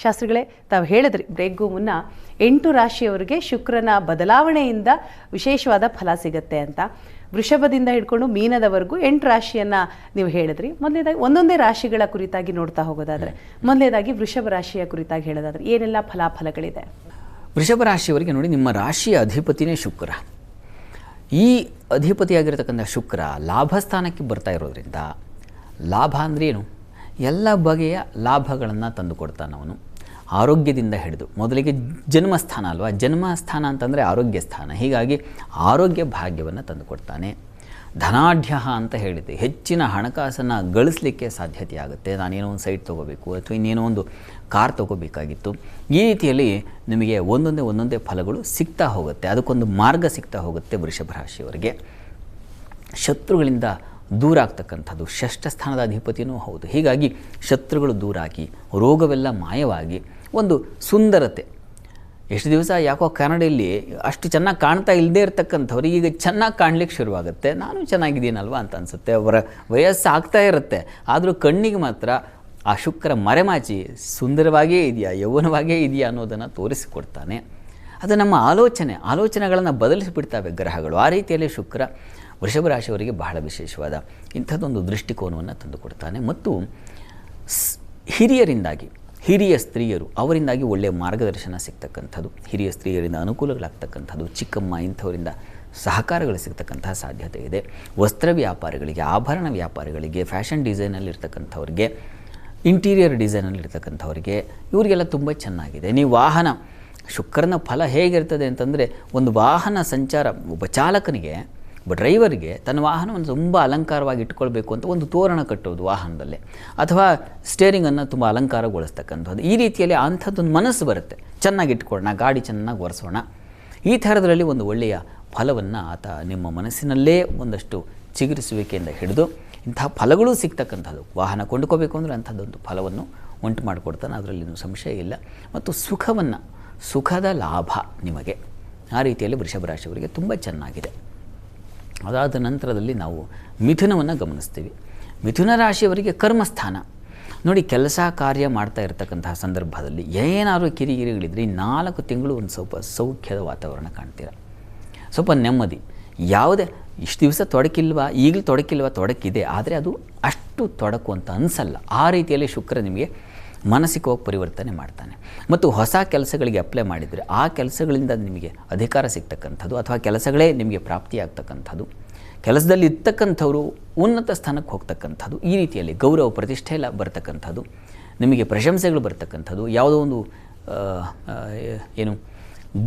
ಶಾಸ್ತ್ರಿಗಳೇ, ತಾವು ಹೇಳಿದ್ರಿ ಬ್ರೇಕ್ಗೂ ಮುನ್ನ 8 ರಾಶಿಯವರಿಗೆ ಶುಕ್ರನ ಬದಲಾವಣೆಯಿಂದ ವಿಶೇಷವಾದ ಫಲ ಸಿಗುತ್ತೆ ಅಂತ. ವೃಷಭದಿಂದ ಹಿಡ್ಕೊಂಡು ಮೀನದವರೆಗೂ 8 ರಾಶಿಯನ್ನು ನೀವು ಹೇಳಿದ್ರಿ. ಮೊದಲನೇದಾಗಿ ಒಂದೊಂದೇ ರಾಶಿಗಳ ಕುರಿತಾಗಿ ನೋಡ್ತಾ ಹೋಗೋದಾದರೆ, ಮೊದಲನೇದಾಗಿ ವೃಷಭ ರಾಶಿಯ ಕುರಿತಾಗಿ ಹೇಳೋದಾದರೆ ಏನೆಲ್ಲ ಫಲಾಫಲಗಳಿದೆ? ವೃಷಭ ರಾಶಿಯವರಿಗೆ ನೋಡಿ, ನಿಮ್ಮ ರಾಶಿಯ ಅಧಿಪತಿನೇ ಶುಕ್ರ. ಈ ಅಧಿಪತಿಯಾಗಿರ್ತಕ್ಕಂಥ ಶುಕ್ರ ಲಾಭಸ್ಥಾನಕ್ಕೆ ಬರ್ತಾ ಇರೋದ್ರಿಂದ, ಲಾಭ ಅಂದ್ರೇನು? ಎಲ್ಲ ಬಗೆಯ ಲಾಭಗಳನ್ನು ತಂದು ಕೊಡ್ತಾನೆ ಅವನು. ಆರೋಗ್ಯದಿಂದ ಹಿಡಿದು, ಮೊದಲಿಗೆ ಜನ್ಮಸ್ಥಾನ ಅಲ್ವಾ, ಜನ್ಮಸ್ಥಾನ ಅಂತಂದರೆ ಆರೋಗ್ಯ ಸ್ಥಾನ. ಹೀಗಾಗಿ ಆರೋಗ್ಯ ಭಾಗ್ಯವನ್ನು ತಂದು ಕೊಡ್ತಾನೆ. ಧನಾಢ್ಯ ಅಂತ ಹೇಳಿದೆ, ಹೆಚ್ಚಿನ ಹಣಕಾಸನ್ನು ಗಳಿಸಲಿಕ್ಕೆ ಸಾಧ್ಯತೆ ಆಗುತ್ತೆ. ನಾನೇನೋ ಒಂದು ಸೈಟ್ ತೊಗೋಬೇಕು ಅಥವಾ ಇನ್ನೇನೋ ಒಂದು ಕಾರ್ ತೊಗೋಬೇಕಾಗಿತ್ತು. ಈ ರೀತಿಯಲ್ಲಿ ನಿಮಗೆ ಒಂದೊಂದೇ ಫಲಗಳು ಸಿಗ್ತಾ ಹೋಗುತ್ತೆ. ಅದಕ್ಕೊಂದು ಮಾರ್ಗ ಸಿಗ್ತಾ ಹೋಗುತ್ತೆ. ವೃಷಭ ರಾಶಿಯವರಿಗೆ ಶತ್ರುಗಳಿಂದ ದೂರ ಆಗ್ತಕ್ಕಂಥದ್ದು, ಷಷ್ಠ ಸ್ಥಾನದ ಅಧಿಪತಿಯೂ ಹೌದು. ಹೀಗಾಗಿ ಶತ್ರುಗಳು ದೂರಾಗಿ, ರೋಗವೆಲ್ಲ ಮಾಯವಾಗಿ, ಒಂದು ಸುಂದರತೆ. ಎಷ್ಟು ದಿವಸ ಯಾಕೋ ಕನ್ನಡಿಯಲ್ಲಿ ಅಷ್ಟು ಚೆನ್ನಾಗಿ ಕಾಣ್ತಾ ಇಲ್ಲದೇ ಇರತಕ್ಕಂಥವ್ರಿಗೆ ಈಗ ಚೆನ್ನಾಗಿ ಕಾಣಲಿಕ್ಕೆ ಶುರುವಾಗುತ್ತೆ. ನಾನು ಚೆನ್ನಾಗಿದ್ದೀನಲ್ವ ಅಂತ ಅನಿಸುತ್ತೆ. ಅವರ ವಯಸ್ಸು ಆಗ್ತಾ ಇರುತ್ತೆ, ಆದರೂ ಕಣ್ಣಿಗೆ ಮಾತ್ರ ಆ ಶುಕ್ರ ಮರೆಮಾಚಿ ಸುಂದರವಾಗೇ ಇದೆಯಾ, ಯೌವನವಾಗೇ ಇದೆಯಾ ಅನ್ನೋದನ್ನು ತೋರಿಸಿಕೊಡ್ತಾನೆ. ಅದು ನಮ್ಮ ಆಲೋಚನೆಗಳನ್ನು ಬದಲಿಸಿಬಿಡ್ತವೆ ಗ್ರಹಗಳು. ಆ ರೀತಿಯಲ್ಲಿ ಶುಕ್ರ ವೃಷಭ ರಾಶಿಯವರಿಗೆ ಬಹಳ ವಿಶೇಷವಾದ ಇಂಥದ್ದೊಂದು ದೃಷ್ಟಿಕೋನವನ್ನು ತಂದುಕೊಡ್ತಾನೆ. ಮತ್ತು ಹಿರಿಯರಿಂದಾಗಿ, ಹಿರಿಯ ಸ್ತ್ರೀಯರು ಅವರಿಂದಾಗಿ ಒಳ್ಳೆಯ ಮಾರ್ಗದರ್ಶನ ಸಿಗ್ತಕ್ಕಂಥದ್ದು, ಹಿರಿಯ ಸ್ತ್ರೀಯರಿಂದ ಅನುಕೂಲಗಳಾಗ್ತಕ್ಕಂಥದ್ದು, ಚಿಕ್ಕಮ್ಮ ಇಂಥವರಿಂದ ಸಹಕಾರಗಳು ಸಿಗ್ತಕ್ಕಂತಹ ಸಾಧ್ಯತೆ ಇದೆ. ವಸ್ತ್ರ ವ್ಯಾಪಾರಿಗಳಿಗೆ, ಆಭರಣ ವ್ಯಾಪಾರಿಗಳಿಗೆ, ಫ್ಯಾಷನ್ ಡಿಸೈನಲ್ಲಿರ್ತಕ್ಕಂಥವ್ರಿಗೆ, ಇಂಟೀರಿಯರ್ ಡಿಸೈನಲ್ಲಿರ್ತಕ್ಕಂಥವ್ರಿಗೆ, ಇವರಿಗೆಲ್ಲ ತುಂಬ ಚೆನ್ನಾಗಿದೆ. ನೀವು ವಾಹನ, ಶುಕ್ರನ ಫಲ ಹೇಗಿರ್ತದೆ ಅಂತಂದರೆ, ಒಂದು ವಾಹನ ಸಂಚಾರ, ಒಬ್ಬ ಚಾಲಕನಿಗೆ, ಒಬ್ಬ ಡ್ರೈವರ್ಗೆ ತನ್ನ ವಾಹನವನ್ನು ತುಂಬ ಅಲಂಕಾರವಾಗಿ ಇಟ್ಕೊಳ್ಬೇಕು ಅಂತ ಒಂದು ತೋರಣ ಕಟ್ಟೋದು ವಾಹನದಲ್ಲೇ, ಅಥವಾ ಸ್ಟೇರಿಂಗನ್ನು ತುಂಬ ಅಲಂಕಾರಗೊಳಿಸ್ತಕ್ಕಂಥದ್ದು. ಈ ರೀತಿಯಲ್ಲಿ ಅಂಥದ್ದೊಂದು ಮನಸ್ಸು ಬರುತ್ತೆ, ಚೆನ್ನಾಗಿ ಇಟ್ಕೊಳ್ಳೋಣ, ಗಾಡಿ ಚೆನ್ನಾಗಿ ಒರೆಸೋಣ. ಈ ಥರದ್ರಲ್ಲಿ ಒಂದು ಒಳ್ಳೆಯ ಫಲವನ್ನು ಆತ ನಿಮ್ಮ ಮನಸ್ಸಿನಲ್ಲೇ ಒಂದಷ್ಟು ಚಿಗುರಿಸುವಿಕೆಯಿಂದ ಹಿಡಿದು ಇಂತಹ ಫಲಗಳೂ ಸಿಗ್ತಕ್ಕಂಥದ್ದು. ವಾಹನ ಕೊಂಡ್ಕೋಬೇಕು ಅಂದರೆ ಅಂಥದ್ದೊಂದು ಫಲವನ್ನು ಉಂಟು ಮಾಡಿಕೊಡ್ತಾನೆ, ಅದರಲ್ಲಿ ಸಂಶಯ ಇಲ್ಲ. ಮತ್ತು ಸುಖದ ಲಾಭ ನಿಮಗೆ ಆ ರೀತಿಯಲ್ಲಿ ವೃಷಭ ರಾಶಿಯವರಿಗೆ ತುಂಬ ಚೆನ್ನಾಗಿದೆ. ಅದಾದ ನಂತರದಲ್ಲಿ ನಾವು ಮಿಥುನವನ್ನು ಗಮನಿಸ್ತೀವಿ. ಮಿಥುನ ರಾಶಿಯವರಿಗೆ ಕರ್ಮಸ್ಥಾನ ನೋಡಿ. ಕೆಲಸ ಕಾರ್ಯ ಮಾಡ್ತಾ ಇರತಕ್ಕಂತಹ ಸಂದರ್ಭದಲ್ಲಿ ಏನಾದರೂ ಕಿರಿಕಿರಿಗಳಿದ್ರೆ 4 ತಿಂಗಳು ಒಂದು ಸ್ವಲ್ಪ ಸೌಖ್ಯದ ವಾತಾವರಣ ಕಾಣ್ತೀರ, ಸ್ವಲ್ಪ ನೆಮ್ಮದಿ. ಯಾವುದೇ ಇಷ್ಟು ದಿವಸ ತೊಡಕಿಲ್ವಾ, ಈಗಲೂ ತೊಡಕಿದೆ, ಆದರೆ ಅದು ಅಷ್ಟು ತೊಡಕು ಅಂತ ಅನಿಸಲ್ಲ. ಆ ರೀತಿಯಲ್ಲಿ ಶುಕ್ರ ನಿಮಗೆ ಮಾನಸಿಕವಾಗಿ ಪರಿವರ್ತನೆ ಮಾಡ್ತಾನೆ. ಮತ್ತು ಹೊಸ ಕೆಲಸಗಳಿಗೆ ಅಪ್ಲೈ ಮಾಡಿದರೆ ಆ ಕೆಲಸಗಳಿಂದ ನಿಮಗೆ ಅಧಿಕಾರ ಸಿಗ್ತಕ್ಕಂಥದ್ದು, ಅಥವಾ ಕೆಲಸಗಳೇ ನಿಮಗೆ ಪ್ರಾಪ್ತಿಯಾಗ್ತಕ್ಕಂಥದ್ದು, ಕೆಲಸದಲ್ಲಿ ಇರ್ತಕ್ಕಂಥವರು ಉನ್ನತ ಸ್ಥಾನಕ್ಕೆ ಹೋಗ್ತಕ್ಕಂಥದ್ದು, ಈ ರೀತಿಯಲ್ಲಿ ಗೌರವ ಪ್ರತಿಷ್ಠೆ ಎಲ್ಲ ಬರ್ತಕ್ಕಂಥದ್ದು, ನಿಮಗೆ ಪ್ರಶಂಸೆಗಳು ಬರ್ತಕ್ಕಂಥದ್ದು, ಯಾವುದೋ ಒಂದು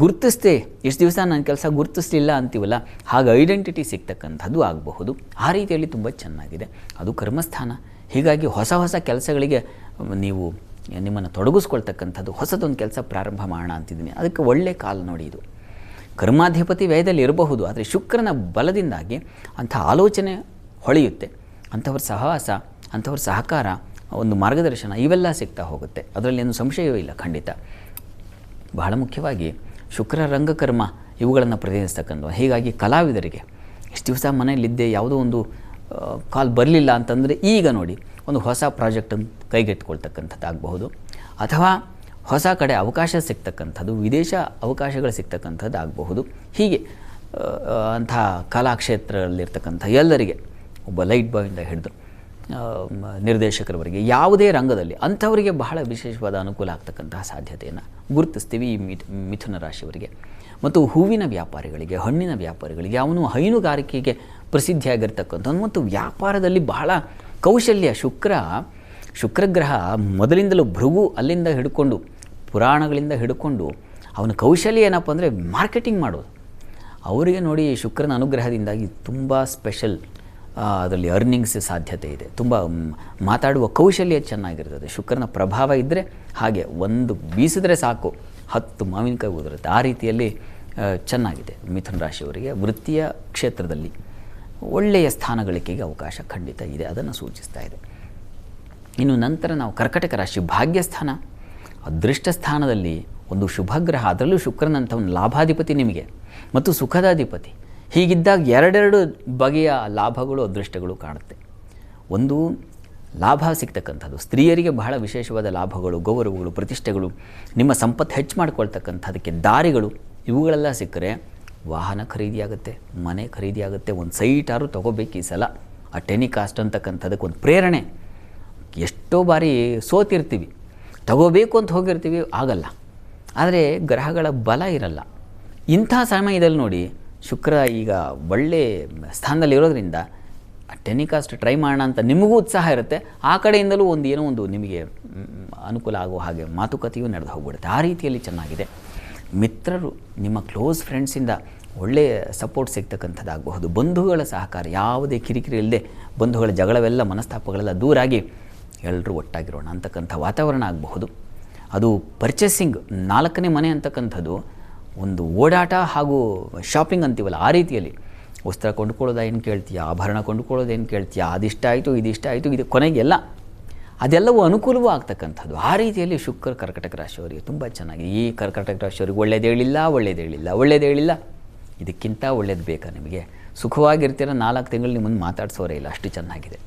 ಗುರುತಿಸ್ದೆ, ಎಷ್ಟು ದಿವಸ ನನ್ನ ಕೆಲಸ ಗುರುತಿಸಲಿಲ್ಲ ಅಂತೀವಲ್ಲ, ಹಾಗೆ ಐಡೆಂಟಿಟಿ ಸಿಗ್ತಕ್ಕಂಥದ್ದು ಆಗಬಹುದು. ಆ ರೀತಿಯಲ್ಲಿ ತುಂಬ ಚೆನ್ನಾಗಿದೆ. ಅದು ಕರ್ಮಸ್ಥಾನ. ಹೀಗಾಗಿ ಹೊಸ ಕೆಲಸಗಳಿಗೆ ನೀವು ನಿಮ್ಮನ್ನು ತೊಡಗಿಸ್ಕೊಳ್ತಕ್ಕಂಥದ್ದು, ಹೊಸದೊಂದು ಕೆಲಸ ಪ್ರಾರಂಭ ಮಾಡೋಣ ಅಂತಿದ್ದೀನಿ, ಅದಕ್ಕೆ ಒಳ್ಳೆಯ ಕಾಲ ನೋಡಿ. ಇದು ಕರ್ಮಾಧಿಪತಿ ವ್ಯಯದಲ್ಲಿ ಇರಬಹುದು, ಆದರೆ ಶುಕ್ರನ ಬಲದಿಂದಾಗಿ ಅಂಥ ಆಲೋಚನೆ ಹೊಳೆಯುತ್ತೆ. ಅಂಥವ್ರ ಸಹವಾಸ, ಅಂಥವ್ರ ಸಹಕಾರ, ಒಂದು ಮಾರ್ಗದರ್ಶನ ಇವೆಲ್ಲ ಸಿಗ್ತಾ ಹೋಗುತ್ತೆ. ಅದರಲ್ಲಿ ಏನು ಸಂಶಯವೂ ಇಲ್ಲ ಖಂಡಿತ. ಬಹಳ ಮುಖ್ಯವಾಗಿ ಶುಕ್ರ ರಂಗಕರ್ಮ ಇವುಗಳನ್ನು ಪ್ರತಿನಿಧಿಸ್ತಕ್ಕಂಥ. ಹೀಗಾಗಿ ಕಲಾವಿದರಿಗೆ ಇಷ್ಟು ದಿವಸ ಮನೆಯಲ್ಲಿದ್ದೆ ಯಾವುದೋ ಒಂದು ಕಾಲ್ ಬರಲಿಲ್ಲ ಅಂತಂದರೆ ಈಗ ನೋಡಿ ಒಂದು ಹೊಸ ಪ್ರಾಜೆಕ್ಟನ್ನು ಕೈಗೆತ್ತಿಕೊಳ್ತಕ್ಕಂಥದ್ದು ಆಗಬಹುದು, ಅಥವಾ ಹೊಸ ಕಡೆ ಅವಕಾಶ ಸಿಗ್ತಕ್ಕಂಥದ್ದು, ವಿದೇಶ ಅವಕಾಶಗಳು ಸಿಗ್ತಕ್ಕಂಥದ್ದು ಆಗಬಹುದು. ಹೀಗೆ ಅಂಥ ಕಲಾಕ್ಷೇತ್ರದಲ್ಲಿರ್ತಕ್ಕಂಥ ಎಲ್ಲರಿಗೆ, ಒಬ್ಬ ಲೈಟ್ ಬಾಯಿಂದ ಹಿಡಿದು ನಿರ್ದೇಶಕರವರೆಗೆ, ಯಾವುದೇ ರಂಗದಲ್ಲಿ ಅಂಥವರಿಗೆ ಬಹಳ ವಿಶೇಷವಾದ ಅನುಕೂಲ ಆಗ್ತಕ್ಕಂತಹ ಸಾಧ್ಯತೆಯನ್ನು ಗುರುತಿಸ್ತೀವಿ ಈ ಮಿಥುನ ರಾಶಿಯವರಿಗೆ. ಮತ್ತು ಹೂವಿನ ವ್ಯಾಪಾರಿಗಳಿಗೆ, ಹಣ್ಣಿನ ವ್ಯಾಪಾರಿಗಳಿಗೆ, ಅವನು ಹೈನುಗಾರಿಕೆಗೆ ಪ್ರಸಿದ್ಧಿಯಾಗಿರ್ತಕ್ಕಂಥದ್ದು, ಮತ್ತು ವ್ಯಾಪಾರದಲ್ಲಿ ಬಹಳ ಕೌಶಲ್ಯ. ಶುಕ್ರಗ್ರಹ ಮೊದಲಿಂದಲೂ ಭೃಗು ಅಲ್ಲಿಂದ ಹಿಡ್ಕೊಂಡು, ಪುರಾಣಗಳಿಂದ ಹಿಡ್ಕೊಂಡು ಅವನ ಕೌಶಲ್ಯ ಏನಪ್ಪ ಅಂದರೆ ಮಾರ್ಕೆಟಿಂಗ್ ಮಾಡೋದು. ಅವರಿಗೆ ನೋಡಿ ಶುಕ್ರನ ಅನುಗ್ರಹದಿಂದಾಗಿ ತುಂಬ ಸ್ಪೆಷಲ್, ಅದರಲ್ಲಿ ಅರ್ನಿಂಗ್ಸ್ ಸಾಧ್ಯತೆ ಇದೆ. ತುಂಬ ಮಾತಾಡುವ ಕೌಶಲ್ಯ ಚೆನ್ನಾಗಿರ್ತದೆ. ಶುಕ್ರನ ಪ್ರಭಾವ ಇದ್ದರೆ ಹಾಗೆ ಒಂದು ಬೀಸಿದ್ರೆ ಸಾಕು 10 ಮಾವಿನಕಾಯಿ ಉದುರುತ್ತೆ. ಆ ರೀತಿಯಲ್ಲಿ ಚೆನ್ನಾಗಿದೆ ಮಿಥುನ ರಾಶಿಯವರಿಗೆ. ವೃತ್ತಿಯ ಕ್ಷೇತ್ರದಲ್ಲಿ ಒಳ್ಳೆಯ ಸ್ಥಾನಗಳಿಕೆಗೆ ಅವಕಾಶ ಖಂಡಿತ ಇದೆ, ಅದನ್ನು ಸೂಚಿಸ್ತಾ ಇದೆ. ಇನ್ನು ನಂತರ ನಾವು ಕರ್ಕಟಕ ರಾಶಿ, ಭಾಗ್ಯಸ್ಥಾನ, ಅದೃಷ್ಟ ಸ್ಥಾನದಲ್ಲಿ ಒಂದು ಶುಭಗ್ರಹ, ಅದರಲ್ಲೂ ಶುಕ್ರನಂಥವನು ಲಾಭಾಧಿಪತಿ ನಿಮಗೆ ಮತ್ತು ಸುಖದಾಧಿಪತಿ. ಹೀಗಿದ್ದಾಗ 2 ಬಗೆಯ ಲಾಭಗಳು ಅದೃಷ್ಟಗಳು ಕಾಣುತ್ತೆ. ಒಂದು ಲಾಭ ಸಿಗ್ತಕ್ಕಂಥದ್ದು, ಸ್ತ್ರೀಯರಿಗೆ ಬಹಳ ವಿಶೇಷವಾದ ಲಾಭಗಳು, ಗೌರವಗಳು, ಪ್ರತಿಷ್ಠೆಗಳು, ನಿಮ್ಮ ಸಂಪತ್ತು ಹೆಚ್ಚು ಮಾಡ್ಕೊಳ್ತಕ್ಕಂಥದಕ್ಕೆ ದಾರಿಗಳು, ಇವುಗಳೆಲ್ಲ ಸಿಕ್ಕರೆ ವಾಹನ ಖರೀದಿಯಾಗುತ್ತೆ, ಮನೆ ಖರೀದಿಯಾಗುತ್ತೆ, ಒಂದು ಸೈಟಾರು ತೊಗೋಬೇಕು ಈ ಸಲ. ಆ ಟೆನಿಕಾಸ್ಟ್ ಅಂತಕ್ಕಂಥದಕ್ಕೆ ಒಂದು ಪ್ರೇರಣೆ. ಎಷ್ಟೋ ಬಾರಿ ಸೋತಿರ್ತೀವಿ, ತಗೋಬೇಕು ಅಂತ ಹೋಗಿರ್ತೀವಿ, ಆಗಲ್ಲ. ಆದರೆ ಗ್ರಹಗಳ ಬಲ ಇರಲ್ಲ. ಇಂಥ ಸಮಯದಲ್ಲಿ ನೋಡಿ ಶುಕ್ರ ಈಗ ಒಳ್ಳೆ ಸ್ಥಾನದಲ್ಲಿರೋದ್ರಿಂದ ಟೆನಿಕಾಸ್ಟ್ ಟ್ರೈ ಮಾಡೋಣ ಅಂತ ನಿಮಗೂ ಉತ್ಸಾಹ ಇರುತ್ತೆ. ಆ ಕಡೆಯಿಂದಲೂ ಏನೋ ಒಂದು ನಿಮಗೆ ಅನುಕೂಲ ಆಗುವ ಹಾಗೆ ಮಾತುಕತೆಯೂ ನಡೆದು ಹೋಗ್ಬಿಡುತ್ತೆ. ಆ ರೀತಿಯಲ್ಲಿ ಚೆನ್ನಾಗಿದೆ. ಮಿತ್ರರು, ನಿಮ್ಮ ಕ್ಲೋಸ್ ಫ್ರೆಂಡ್ಸಿಂದ ಒಳ್ಳೆಯ ಸಪೋರ್ಟ್ ಸಿಗ್ತಕ್ಕಂಥದ್ದಾಗಬಹುದು. ಬಂಧುಗಳ ಸಹಕಾರ, ಯಾವುದೇ ಕಿರಿಕಿರಿ ಇಲ್ಲದೆ ಬಂಧುಗಳ ಜಗಳವೆಲ್ಲ, ಮನಸ್ತಾಪಗಳೆಲ್ಲ ದೂರಾಗಿ ಎಲ್ಲರೂ ಒಟ್ಟಾಗಿರೋಣ ಅಂತಕ್ಕಂಥ ವಾತಾವರಣ ಆಗಬಹುದು. ಅದು ಪರ್ಚೇಸಿಂಗ್, 4ನೇ ಮನೆ ಅಂತಕ್ಕಂಥದ್ದು ಒಂದು ಓಡಾಟ ಹಾಗೂ ಶಾಪಿಂಗ್ ಅಂತೀವಲ್ಲ, ಆ ರೀತಿಯಲ್ಲಿ ವಸ್ತ್ರ ಕೊಂಡುಕೊಳ್ಳೋದು ಏನು ಕೇಳ್ತೀಯಾ, ಆಭರಣ ಕೊಂಡುಕೊಳ್ಳೋದು ಏನು ಕೇಳ್ತೀಯಾ, ಅದಿಷ್ಟ ಆಯಿತು ಇದಿಷ್ಟ ಆಯಿತು, ಇದು ಕೊನೆಗೆಲ್ಲ ಅದೆಲ್ಲವೂ ಅನುಕೂಲವೂ ಆಗ್ತಕ್ಕಂಥದ್ದು. ಆ ರೀತಿಯಲ್ಲಿ ಶುಕ್ರ ಕರ್ಕಟಕ ರಾಶಿಯವರಿಗೆ ತುಂಬ ಚೆನ್ನಾಗಿದೆ. ಈ ಕರ್ಕಟಕ ರಾಶಿಯವರಿಗೆ ಒಳ್ಳೇದು ಹೇಳಿಲ್ಲ, ಇದಕ್ಕಿಂತ ಒಳ್ಳೇದು ಬೇಕಾ ನಿಮಗೆ? ಸುಖವಾಗಿರ್ತೀರ, 4 ತಿಂಗಳು ನಿಮ್ಮನ್ನು ಮಾತಾಡಿಸೋರೇ ಇಲ್ಲ, ಅಷ್ಟು ಚೆನ್ನಾಗಿದೆ.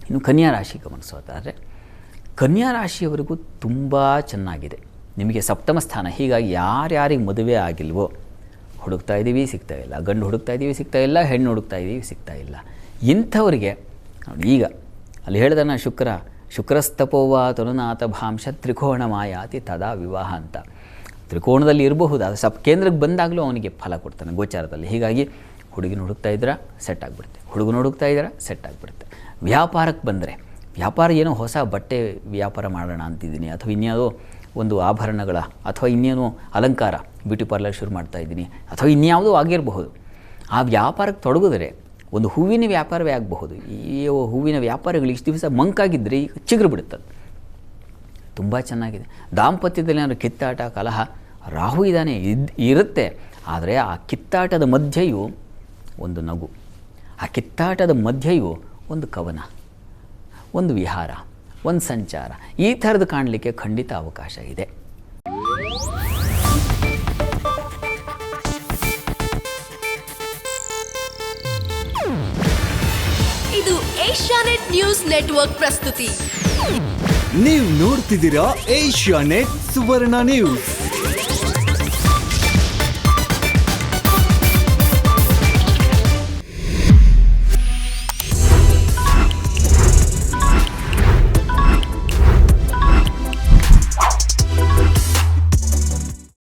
ಇನ್ನು ಕನ್ಯಾ ರಾಶಿ ಗಮನಿಸೋದಾದರೆ, ಕನ್ಯಾ ರಾಶಿಯವರಿಗೂ ತುಂಬ ಚೆನ್ನಾಗಿದೆ. ನಿಮಗೆ ಸಪ್ತಮ ಸ್ಥಾನ. ಹೀಗಾಗಿ ಯಾರ್ಯಾರಿಗೆ ಮದುವೆ ಆಗಿಲ್ವೋ, ಹುಡುಕ್ತಾ ಇದ್ದೀವಿ ಸಿಗ್ತಾ ಇಲ್ಲ, ಗಂಡು ಹುಡುಕ್ತಾ ಇದ್ದೀವಿ ಸಿಗ್ತಾ ಇಲ್ಲ, ಹೆಣ್ಣು ಹುಡುಕ್ತಾ ಇದ್ದೀವಿ ಸಿಗ್ತಾ ಇಲ್ಲ, ಇಂಥವರಿಗೆ ನೋಡಿ ಈಗ ಅಲ್ಲಿ ಹೇಳ್ದಾನ ಶುಕ್ರಸ್ತಪೋವ ತನುನಾಥ ಭಾಂಶ ತ್ರಿಕೋಣ ಮಾಯಾತಿ ತದಾ ವಿವಾಹ ಅಂತ. ತ್ರಿಕೋಣದಲ್ಲಿ ಇರಬಹುದು, ಅದು ಕೇಂದ್ರಕ್ಕೆ ಬಂದಾಗಲೂ ಅವನಿಗೆ ಫಲ ಕೊಡ್ತಾನೆ ಗೋಚಾರದಲ್ಲಿ. ಹೀಗಾಗಿ ಹುಡುಗಿನ ಹುಡುಕ್ತಾ ಇದ್ರೆ ಸೆಟ್ ಆಗಿಬಿಡುತ್ತೆ, ಹುಡುಗನ ಹುಡುಕ್ತಾ ಇದ್ರೆ ಸೆಟ್ ಆಗಿಬಿಡುತ್ತೆ. ವ್ಯಾಪಾರಕ್ಕೆ ಬಂದರೆ, ವ್ಯಾಪಾರ ಏನೋ ಹೊಸ ಬಟ್ಟೆ ವ್ಯಾಪಾರ ಮಾಡೋಣ ಅಂತಿದ್ದೀನಿ, ಅಥವಾ ಇನ್ಯಾವುದೋ ಒಂದು ಆಭರಣಗಳ, ಅಥವಾ ಇನ್ನೇನೋ ಅಲಂಕಾರ, ಬ್ಯೂಟಿ ಪಾರ್ಲರ್ ಶುರು ಮಾಡ್ತಾಯಿದ್ದೀನಿ, ಅಥವಾ ಇನ್ಯಾವುದೋ ಆಗಿರಬಹುದು. ಆ ವ್ಯಾಪಾರಕ್ಕೆ ತೊಡಗಿದ್ರೆ ಒಂದು ಹೂವಿನ ವ್ಯಾಪಾರವೇ ಆಗಬಹುದು. ಈ ಹೂವಿನ ವ್ಯಾಪಾರಗಳು ಇಷ್ಟು ದಿವಸ ಮಂಕಾಗಿದ್ದರೆ ಈಗ ಚಿಗುರು ಬಿಡುತ್ತದೆ. ತುಂಬ ಚೆನ್ನಾಗಿದೆ. ದಾಂಪತ್ಯದಲ್ಲಿ ಏನಾದರೂ ಕಿತ್ತಾಟ, ಕಲಹ, ರಾಹು ಇದ್ದಾನೆ ಇರುತ್ತೆ. ಆದರೆ ಆ ಕಿತ್ತಾಟದ ಮಧ್ಯೆಯೂ ಒಂದು ನಗು, ಆ ಕಿತ್ತಾಟದ ಮಧ್ಯೆಯೂ ಒಂದು ಕವನ, ಒಂದು ವಿಹಾರ, ಒಂದು ಸಂಚಾರ, ಈ ಥರದ್ದು ಕಾಣಲಿಕ್ಕೆ ಖಂಡಿತ ಅವಕಾಶ ಇದೆ. ಇದು ಏಷ್ಯಾನೆಟ್ ನ್ಯೂಸ್ ನೆಟ್ವರ್ಕ್ ಪ್ರಸ್ತುತಿ. ನೀವು ನೋಡ್ತಿದ್ದೀರಾ ಏಷ್ಯಾನೆಟ್ ಸುವರ್ಣ ನ್ಯೂಸ್.